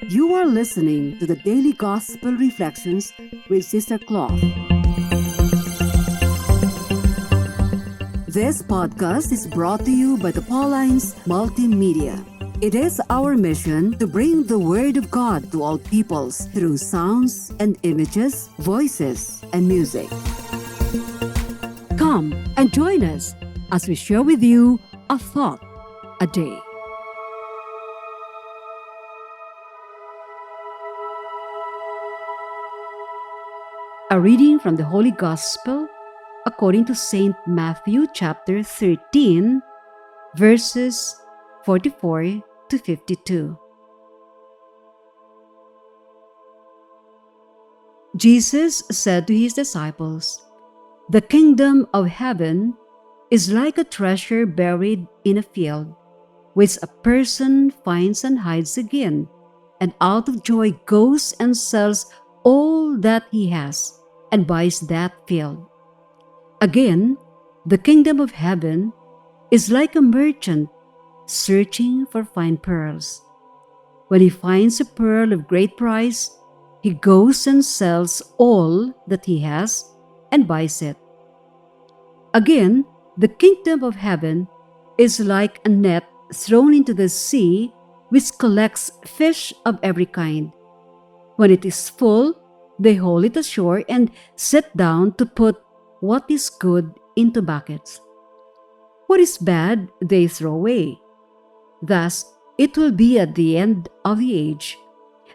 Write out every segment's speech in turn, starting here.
You are listening to the Daily Gospel Reflections with Sister Cloth. This podcast is brought to you by the Paulines Multimedia. It is our mission to bring the Word of God to all peoples through sounds and images, voices, and music. Come and join us as we share with you a thought a day. A reading from the Holy Gospel according to St. Matthew chapter 13, verses 44 to 52. Jesus said to his disciples, "The kingdom of heaven is like a treasure buried in a field, which a person finds and hides again, and out of joy goes and sells all that he has, and buys that field. Again, the kingdom of heaven is like a merchant searching for fine pearls. When he finds a pearl of great price, he goes and sells all that he has and buys it. Again, the kingdom of heaven is like a net thrown into the sea, which collects fish of every kind. When it is full, they haul it ashore and sit down to put what is good into buckets. What is bad, they throw away. Thus, it will be at the end of the age.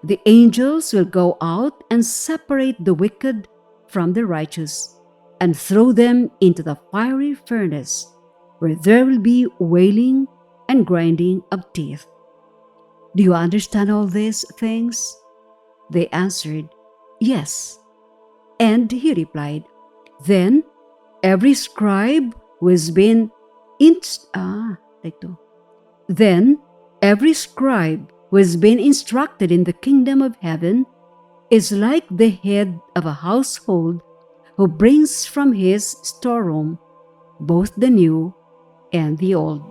The angels will go out and separate the wicked from the righteous and throw them into the fiery furnace, where there will be wailing and grinding of teeth." "Do you understand all these things?" They answered, "Yes." And he replied, "Then every scribe who has been instructed in the kingdom of heaven is like the head of a household who brings from his storeroom both the new and the old."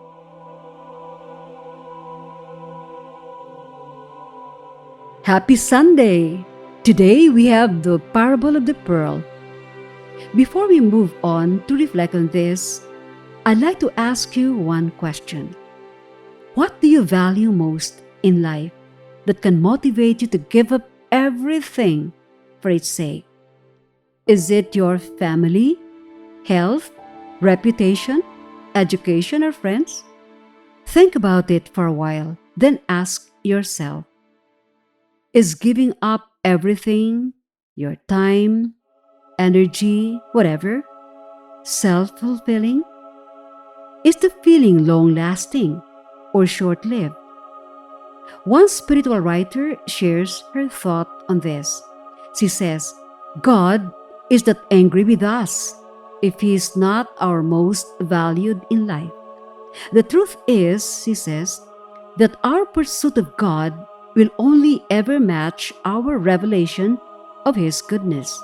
Happy Sunday! Today we have the parable of the pearl. Before we move on to reflect on this, I'd like to ask you one question. What do you value most in life that can motivate you to give up everything for its sake? Is it your family, health, reputation, education, or friends? Think about it for a while, then ask yourself, is giving up everything, your time, energy, whatever, self-fulfilling? Is the feeling long-lasting or short-lived? One spiritual writer shares her thought on this. She says, "God is not angry with us if He is not our most valued in life. The truth is," she says, "that our pursuit of God will only ever match our revelation of His goodness.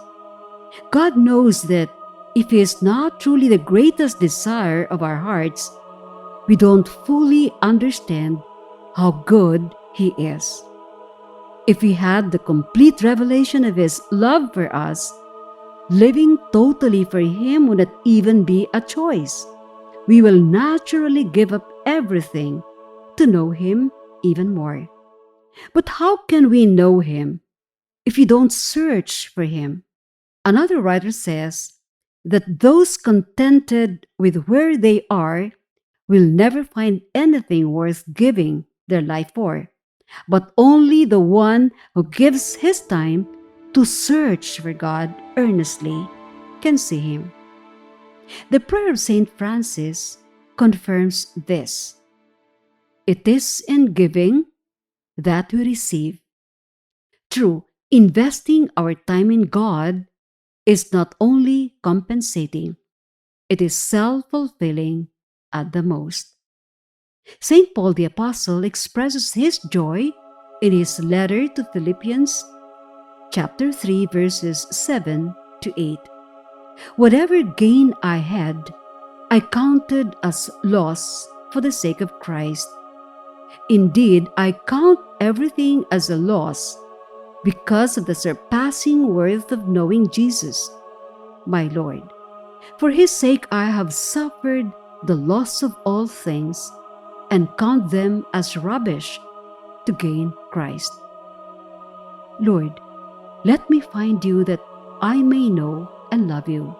God knows that if He is not truly the greatest desire of our hearts, we don't fully understand how good He is. If we had the complete revelation of His love for us, living totally for Him would not even be a choice. We will naturally give up everything to know Him even more. But how can we know Him if we don't search for Him?" Another writer says that those contented with where they are will never find anything worth giving their life for, but only the one who gives his time to search for God earnestly can see Him. The prayer of St. Francis confirms this. It is in giving that we receive. True, investing our time in God is not only compensating, it is self-fulfilling at the most. St. Paul the Apostle expresses his joy in his letter to Philippians, chapter 3, verses 7 to 8. "Whatever gain I had, I counted as loss for the sake of Christ. Indeed, I count everything as a loss because of the surpassing worth of knowing Jesus, my Lord. For his sake I have suffered the loss of all things and count them as rubbish to gain Christ. Lord, let me find you that I may know and love you.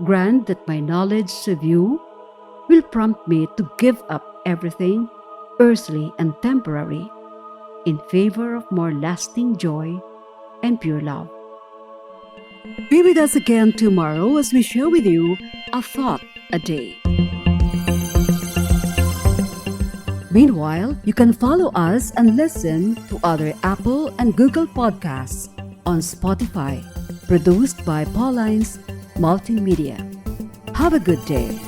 Grant that my knowledge of you will prompt me to give up everything earthly and temporary in favor of more lasting joy and pure love. Be with us again tomorrow as we share with you a thought a day. Meanwhile, you can follow us and listen to other Apple and Google podcasts on Spotify, produced by Paulines Multimedia. Have a good day.